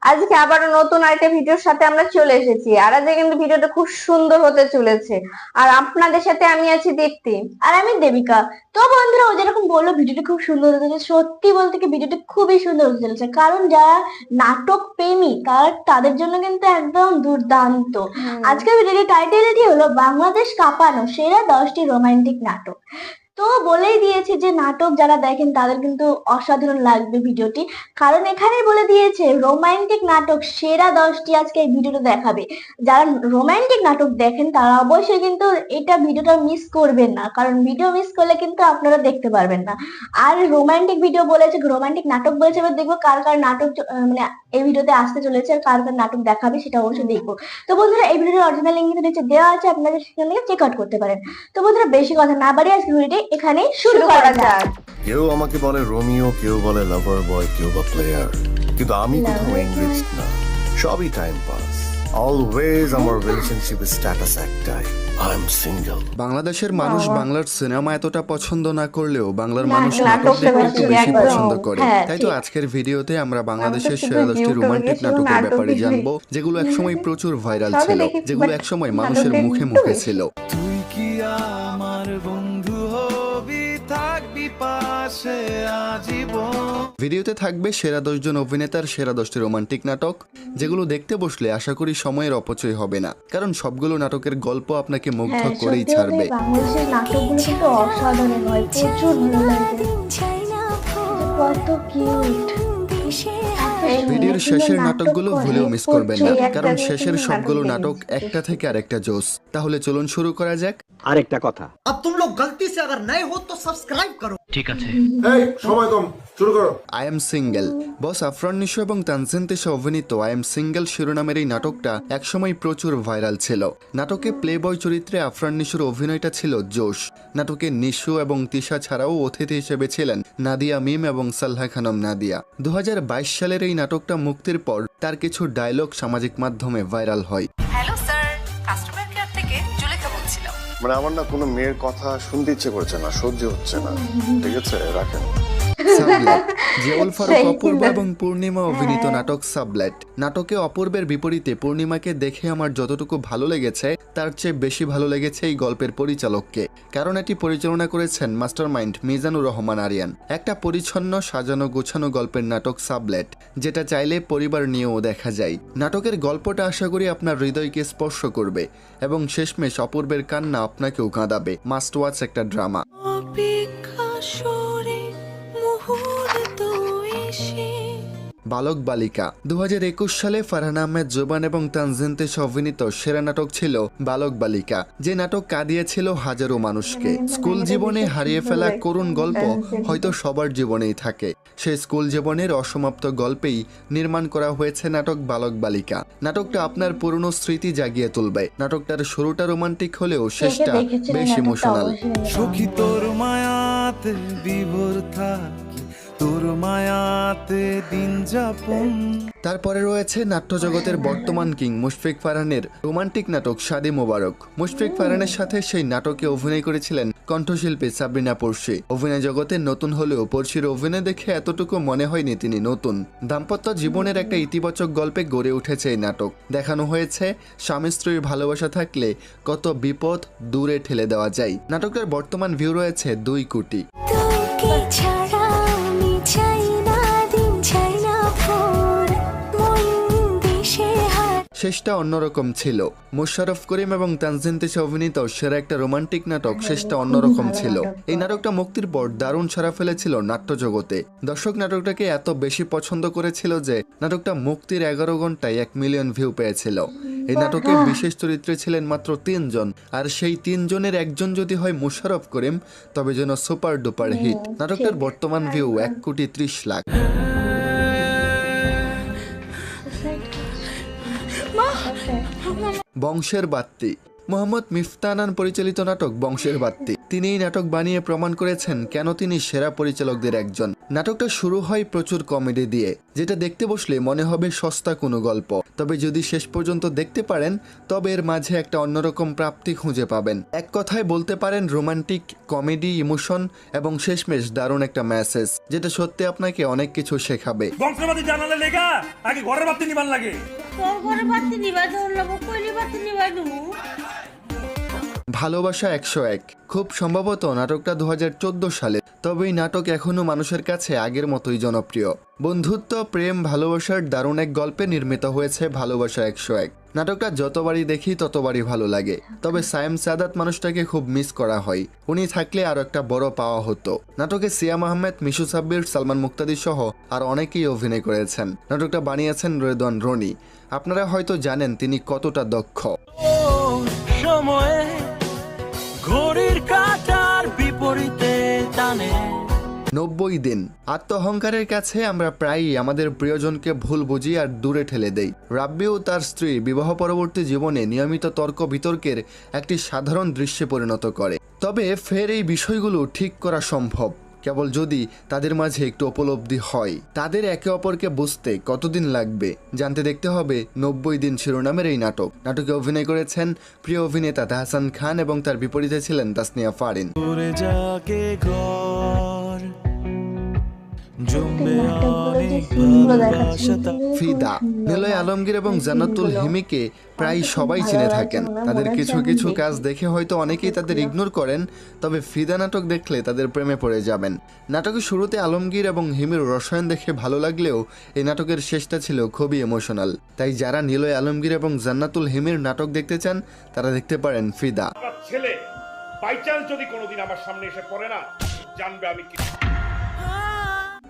আজকে আবার নতুন আরেকটা ভিডিওর সাথে আমরা চলে এসেছি। আর আজকে কিন্তু ভিডিওটা খুব সুন্দর হতে চলেছে। আর আপনাদের সাথে আমি আছি দীপ্তি। আর আমি দেবিকা। তো বন্ধুরা, ও যেরকম বললো ভিডিওটা খুব সুন্দর হতে চলেছে, সত্যি বলতে কি ভিডিওটা খুবই সুন্দর হতে চলেছে, কারণ যারা নাটক প্রেমী তাদের জন্য কিন্তু একদম দুর্দান্ত। আজকের ভিডিওটির টাইটেলটি হলো বাংলাদেশ কাঁপানো সেরা 10টি রোমান্টিক নাটক। তো বলেই দিয়েছে যে নাটক যারা দেখেন তাদের কিন্তু অসাধারণ লাগবে ভিডিওটি, কারণ এখানেই বলে দিয়েছে রোমান্টিক নাটক সেরা 10টি আজকে এই ভিডিওটা দেখাবে। যারা রোমান্টিক নাটক দেখেন তারা অবশ্যই কিন্তু এটা ভিডিওটা মিস করবেন না, কারণ ভিডিও মিস করলে কিন্তু আপনারা দেখতে পারবেন না। আর রোমান্টিক ভিডিও বলেছে, রোমান্টিক নাটক বলেছে, এবার দেখবো কার কার নাটক মানে এই ভিডিওতে আসতে চলেছে, আর কার কার নাটক দেখাবে সেটা অবশ্যই দেখবো। তো বন্ধুরা, এই ভিডিওর অরিজিনাল লিঙ্ক কিন্তু নিচে দেওয়া আছে, আপনারা সেখান থেকে চেক আউট করতে পারেন। তো বন্ধুরা, বেশি কথা না বাড়িয়ে আজকে ভিডিওটি এখানে শুরু করা যাক। কেউ আমাকে বলে রোমিও, কেউ বলে লাভার বয়, কেউ বা প্লেয়ার, কিন্তু আমি কোথাও এঙ্গেজড না, সবই টাইম পাস। অলওয়েজ আমার রিলেশনশিপের স্ট্যাটাস একটাই, আই এম সিঙ্গেল। বাংলাদেশের মানুষ বাংলার সিনেমা এতটা পছন্দ না করলেও বাংলার না, মানুষ নাটক নাটকটা দেখতে একটু বেশি বেশি একদম। পছন্দ করে। হ্যাঁ, তাই তো ঠিক। আজকের ভিডিওতে আমরা বাংলাদেশের আমরা তো সেরা শুধু 10টি ইউটিউবে রোমান্টিক গেছি, নাটকের নাটক ব্যাপারে দেখি। জানবো, যেগুলো একসময় প্রচুর ভাইরাল সবই ছিল, দেখেছি, যেগুলো but একসময় নাটকটা মানুষের মুখে একটু মুখে বেশি। ছিল। তুই কি আমার বন্ধু হবি, থাকবি পাশে আজীবন। ভিডিওতে থাকবে সেরা 10 জন অভিনেতার সেরা 10টি রোমান্টিক নাটক, যেগুলো দেখতে বসলে আশা করি সময়ের অপচয় হবে না, কারণ সবগুলো নাটকের গল্প আপনাকে মুগ্ধ হ্যাঁ, করেই সত্যি ছাড়বে। বলতে বাংলাদেশের নাটকগুলো কিন্তু অসাধারণ হয়, প্রচুর ভালো লাগে। কত কিউট ভিডিওর শেষের নাটকগুলো ভুলেও মিস করবেন না, প্রচুর কারণ একটা শেষের থেকে সবগুলো নাটক নাটক দেখি। একটা থেকে আরেকটা জোস। তাহলে চলুন শুরু করা যাক। আরেকটা কথা, अब तुम लोग गलती से अगर नए हो तो सब्सक्राइब करो। এই সময় কম, শুরু করো। I am single. Boss Afran Nisho এবং তানজিন তিশা অভিনীত আই এম সিঙ্গেল শিরোনামের এই নাটকটা একসময় প্রচুর ভাইরাল ছিল। নাটকে প্লে বয় চরিত্রে আফরান নিশোর অভিনয়টা ছিল জোশ। নাটকে নিশো এবং তিশা ছাড়াও অতিথি হিসেবে ছিলেন নাদিয়া মিম এবং সালহা খানম নাদিয়া। 2022 সালের এই নাটকটা মুক্তির পর তার কিছু ডায়লগ সামাজিক মাধ্যমে ভাইরাল হয়। হ্যালো স্যার, কাস্টমার কেয়ার থেকে জুলেখা বলছিলাম। মানে আমার না কোনো মেয়ের কথা শুনতে ইচ্ছে করছে না, সহ্য হচ্ছে না। ঠিক আছে, রাখেন। সাবলেট, জিয়াউল ফারুক, সেই অপূর্ব না। এবং পূর্ণিমা অভিনীত নাটক সাবলেট। নাটকে অপূর্বের বিপরীতে পূর্ণিমাকে দেখে আমার যতটুকু ভালো লেগেছে তার চেয়ে বেশি ভালো লেগেছে এই গল্পের পরিচালককে, কারণ এটি পরিচালনা করেছেন মাস্টারমাইন্ড মিজানুর রহমান আরিয়ান। একটা পরিচ্ছন্ন সাজানো গোছানো গল্পের নাটক সাবলেট, যেটা চাইলে পরিবার নিয়েও দেখা যায়। নাটকের গল্পটা আশা করি আপনার হৃদয়কে স্পর্শ করবে এবং শেষমেশ অপূর্বের কান্না আপনাকেও কাঁদাবে। মাস্ট ওয়াচ একটা ড্রামা। বালক বালিকা। 2021 সালে ফারহান আহমেদ জোবান এবং তানজিন তিশা অভিনীত সেরা নাটক ছিল বালক বালিকা, যে নাটক কাঁদিয়েছিল হাজারো মানুষকে। স্কুল জীবনে হারিয়ে ফেলা করুণ গল্প হয়তো সবার জীবনেই থাকে। সেই স্কুল জীবনের অসমাপ্ত গল্পেই নির্মাণ করা হয়েছে নাটক বালক বালিকা। নাটকটা আপনার পুরনো স্মৃতি জাগিয়ে তুলবে। নাটকটার শুরুটা রোমান্টিক হলেও শেষটা বেশ ইমোশনাল। সখী তোর মায়াতে বিভোর থাকি, তোর মায়াতে দিন যাপন। তারপরে রয়েছে নাট্যজগতের বর্তমান কিং মুশফিক ফারহানের রোমান্টিক নাটক শাদি মোবারক। মুশফিক ফারহানের সাথে সেই নাটকে অভিনয় করেছিলেন কণ্ঠশিল্পী সাবরিনা পড়শি। অভিনয় জগতে নতুন হলেও পড়শির অভিনয় দেখে এতটুকু মনে হয়নি তিনি নতুন। দাম্পত্য জীবনের একটা ইতিবাচক গল্পে গড়ে উঠেছে এই নাটক। দেখানো হয়েছে স্বামী স্ত্রীর ভালোবাসা থাকলে কত বিপদ দূরে ঠেলে দেওয়া যায়। নাটকটার বর্তমান ভিউ রয়েছে 2 কোটি। শেষটা অন্যরকম ছিল। মোশাররফ করিম এবং তানজিন তিশা অভিনীত সেরা একটা রোমান্টিক নাটক শেষটা অন্যরকম ছিল। এই নাটকটা মুক্তির পর দারুণ সাড়া ফেলেছিল নাট্যজগতে। দর্শক নাটকটাকে এত বেশি পছন্দ করেছিল যে নাটকটা মুক্তির 11 ঘন্টায় 1 মিলিয়ন ভিউ পেয়েছিল। এই নাটকে বিশেষ চরিত্রে ছিলেন মাত্র 3 জন, আর সেই 3 জনের একজন যদি হয় মোশাররফ করিম, তবে যেন সুপার ডুপার হিট। নাটকটার বর্তমান ভিউ 1,30,00,000। বংশের বাত্তি। মোহাম্মদ মিফতানান পরিচালিত নাটক বংশের বাত্তি। তিনি এই নাটক বানিয়ে প্রমাণ করেছেন কেন তিনি সেরা পরিচালকদের একজন। নাটকটা শুরু হয় প্রচুর কমেডি দিয়ে, যেটা দেখতে বসলে মনে হবে সস্তা কোনো গল্প, তবে যদি শেষ পর্যন্ত দেখতে পারেন তবে এর মাঝে একটা অন্যরকম প্রাপ্তি খুঁজে পাবেন। এক কথায় বলতে পারেন রোমান্টিক, কমেডি, ইমোশন এবং শেষমেশ দারুণ একটা মেসেজ, যেটা সত্যি আপনাকে অনেক কিছু শেখাবে। বংশবাদী জানালে লেগা আগে ঘরের বাতি নিবান লাগে। তোর ঘরে বাতি নিবা ধরলাম কইলি বাতি নিবা দেবো। ভালোবাসা 101 খুব সম্ভবত নাটকটা 2014 সালে, তবে এই নাটক এখনো মানুষের কাছে আগের মতোই জনপ্রিয়। বন্ধুত্ব, প্রেম, ভালোবাসার দারুণ এক গল্পে নির্মিত হয়েছে ভালোবাসা 101। নাটকটা যতবারই দেখি ততবারই ভালো লাগে, তবে সায়েম সাদাত মানুষটাকে খুব মিস করা হয়। উনি থাকলে আরো একটা বড় পাওয়া হতো। নাটকে সিয়াম আহমেদ, মিশু সাব্বির, সালমান মুক্তাদি সহ আর অনেকেই অভিনয় করেছেন। নাটকটা বানিয়েছেন রেদওয়ান রনি। আপনারা হয়তো জানেন তিনি কতটা দক্ষ। সময়ে ঘড়ির কাঁটার বিপরীতে টানে 90 দিন। আত্মহংকারের কাছে আমরা প্রায়ই আমাদের প্রিয়জনকে ভুল বুঝি আর দূরে ঠেলে দেই। রাব্বি ও তার স্ত্রী বিবাহ পরবর্তী জীবনে নিয়মিত তর্ক বিতর্কের একটি সাধারণ দৃশ্যে পরিণত করে। তবে ফের এই বিষয়গুলো ঠিক করা সম্ভব কেবল যদি তাদের মাঝে একটু উপলব্ধি হয়। তাদের একে অপরকে বুঝতে কতদিন লাগবে জানতে দেখতে হবে 90 দিন শিরোনামের এই নাটক। নাটকে অভিনয় করেছেন প্রিয় অভিনেতা তাহসান খান এবং তার বিপরীতে ছিলেন তাসনিয়া ফারিন। করে যাকে ঘর জমবে নাটকগুলো যে অনেক সিনগুলো ভালোবাসা দেখাচ্ছে ফিদা, নিলয় আলমগীর এবং জান্নাতুল হিমিকে প্রায় সবাই চিনে থাকেন। তাদের কিছু কিছু কাজ দেখে হয়তো অনেকেই তাদের ইগনোর করেন, তবে ফিদা নাটক দেখলে তাদের প্রেমে পড়ে যাবেন। নাটকের শুরুতে আলমগীর এবং হিমির রসায়ন দেখে ভালো লাগলেও এই নাটকের শেষটা ছিল খুবই ইমোশনাল। তাই যারা নিলয় আলমগীর এবং জান্নাতুল হিমির নাটক দেখতে চান তারা দেখতে পারেন ফিদা। ছেলে বাই চান্স যদি কোনোদিন আমার সামনে এসে পড়ে না, জানবে আমি কি।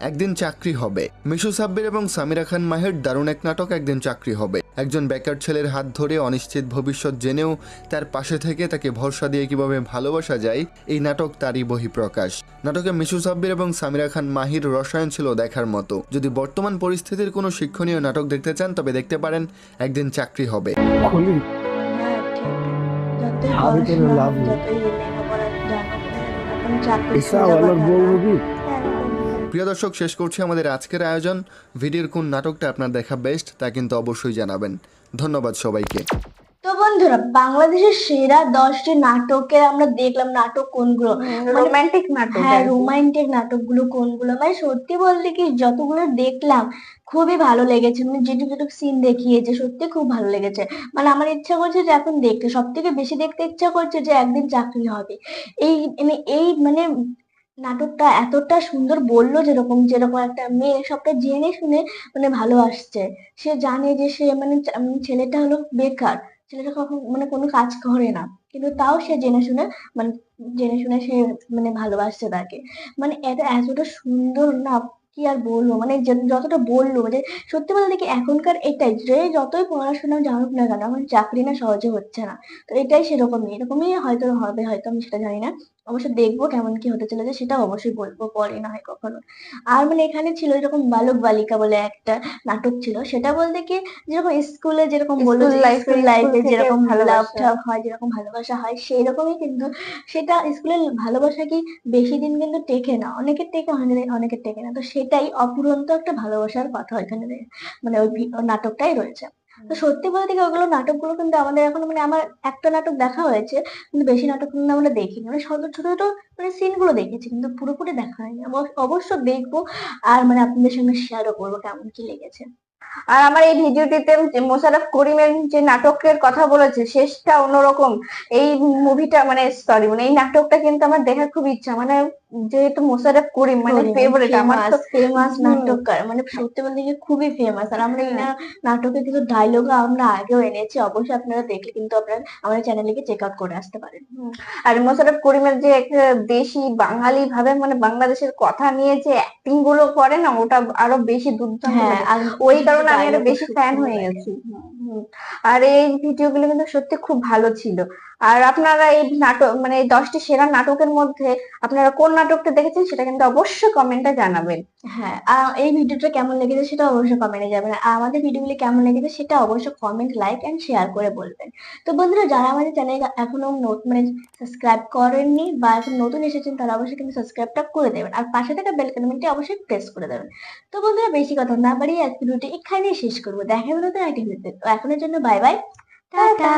একদিন চাকরি হবে। মিশু সাব্বির এবং সামিরা খান মাহের দারুণ এক নাটক একদিন চাকরি হবে। একজন বেকার ছেলের হাত ধরে অনিশ্চিত ভবিষ্যৎ জেনেও তার পাশে থেকে তাকে ভরসা দিয়ে কিভাবে ভালোবাসা যায়, এই নাটক তারই বহিঃপ্রকাশ। নাটকে মিশু সাব্বির এবং সামিরা খান মাহির রসায়ন ছিল দেখার মতো। যদি বর্তমান পরিস্থিতির কোনো শিক্ষণীয় নাটক দেখতে চান তবে দেখতে পারেন একদিন চাকরি হবে। হ্যাঁ, ঠিক। যতই পড়াশোনা, যতই লেখাপড়া জানো, এখন চাকরি সোজা কথা না। প্রিয় দর্শক, শেষ করছি আমাদের আজকের আয়োজন। ভিডিওর কোন নাটকটা আপনার দেখা বেস্ট তা কিন্তু অবশ্যই জানাবেন। ধন্যবাদ সবাইকে। তো বন্ধুরা, বাংলাদেশের সেরা 10টি নাটকের আমরা দেখলাম নাটক কোনগুলো, রোমান্টিক নাটক। হ্যাঁ রোমান্টিক নাটকগুলো কোনগুলো। মানে সত্যি বলতে কি যতগুলো দেখলাম খুবই ভালো লেগেছে। মানে যেটুকু যেটুকু সিন দেখিয়েছে সত্যি খুব ভালো লেগেছে। মানে আমার ইচ্ছা করছে যে এখন দেখতে, সব থেকে বেশি দেখতে ইচ্ছা করছে যে একদিন চাকরি হবে। এই নাটকটা এতটা সুন্দর বললো, যেরকম যেরকম একটা মেয়ে সবটা জেনে শুনে মানে ভালোবাসছে। সে জানে যে সে ছেলেটা হলো বেকার, ছেলেটা কখন কোনো কাজ করে না, কিন্তু তাও সে মানে জেনে শুনে সে ভালোবাসছে তাকে। মানে এতটা সুন্দর না, কি আর বলবো। মানে যতটা বললো, মানে সত্যি বলতে কি এখনকার এটাই যে যতই পড়াশোনা জানুক না কেন এখন চাকরি না সহজে হচ্ছে না। তো এটাই এরকমই হয়তো হবে, হয়তো আমি সেটা জানি না। অবশ্য দেখবো কেমন কি হতে চলেছে, সেটা অবশ্যই বলবো পরে না হয় কখনো। আর এখানে ছিল এরকম বালক বালিকা বলে একটা নাটক ছিল। সেটা বলতে কি যেরকম স্কুলে যেরকম বললো স্কুল লাইফে যেরকম লাভ টাভ হয়, যেরকম ভালোবাসা হয় সেই রকমই, কিন্তু সেটা স্কুলের ভালোবাসা কি বেশি দিন কিন্তু টেকে না, অনেকের টেকে অনেকের টেকে না। তো সেটাই অপুরন্ত একটা ভালোবাসার কথা এখানে ওই নাটকটাই রয়েছে। তো সত্যি বলতে কি ওগুলো নাটকগুলো কিন্তু আমাদের এখন আমার একটা নাটক দেখা হয়েছে, কিন্তু বেশি নাটক কিন্তু আমরা দেখিনি। ছোট ছোট সিন গুলো দেখেছি, কিন্তু পুরোপুরি দেখা হয়নি। অবশ্য দেখবো আর আপনাদের সঙ্গে শেয়ারও করবো কেমন কি লেগেছে। আর আমার এই ভিডিওটিতে মোশাররফ করিমের যে নাটকের কথা বলেছে শেষটা অন্যরকম। এই মুভিটা এই নাটকটা কিন্তু আমার দেখার খুব ইচ্ছা। যেহেতু মোশাররফ করিম ফেভারিট আমার, তো ফেমাস নাটককার, সত্যি বলতে গিয়ে খুবই ফেমাস। আর আমরা এই নাটকের কিছু ডায়লগ আমরা আগেও এনেছি, অবশ্যই আপনারা দেখলে কিন্তু আপনারা আমাদের চ্যানেলে গিয়ে চেক আউট করে আসতে পারেন। আর মোশাররফ করিমের যে একটা দেশি বাঙালি ভাবে বাংলাদেশের কথা নিয়ে যে অ্যাক্টিং গুলো করে না, ওটা আরো বেশি দুর্দান্ত। হ্যাঁ, ওই কারণে আমি আরো বেশি ফ্যান হয়ে গেছি। হুম। আর এই ভিডিওগুলো কিন্তু সত্যি খুব ভালো ছিল। আর আপনারা এই নাটক মানে এই 10টি সেরা নাটকের মধ্যে আপনারা কোন নাটকটা দেখেছেন সেটা কিন্তু অবশ্যই কমেন্টে জানাবেন। হ্যাঁ, এই ভিডিওটা কেমন লেগেছে সেটা অবশ্যই কমেন্টে যাবেন। আর আমাদের ভিডিওগুলি কেমন লেগেছে সেটা অবশ্যই কমেন্ট, লাইক এন্ড শেয়ার করে বলবেন। তো বন্ধুরা, যারা আমাদের চ্যানেল এখনো মানে সাবস্ক্রাইব করেননি বা এখন নতুন এসেছেন, তারা অবশ্যই কিন্তু সাবস্ক্রাইবটা করে দেবেন। আর পাশে থাকা বেল আইকনটি অবশ্যই প্রেস করে দেবেন। তো বন্ধুরা, বেশি কথা না বাড়িয়ে আজকের ভিডিওটি এখানেই শেষ করবো। দেখা হবে নতুন একটা ভিডিওতে। তো এখনের জন্য বাই বাই, টাটা।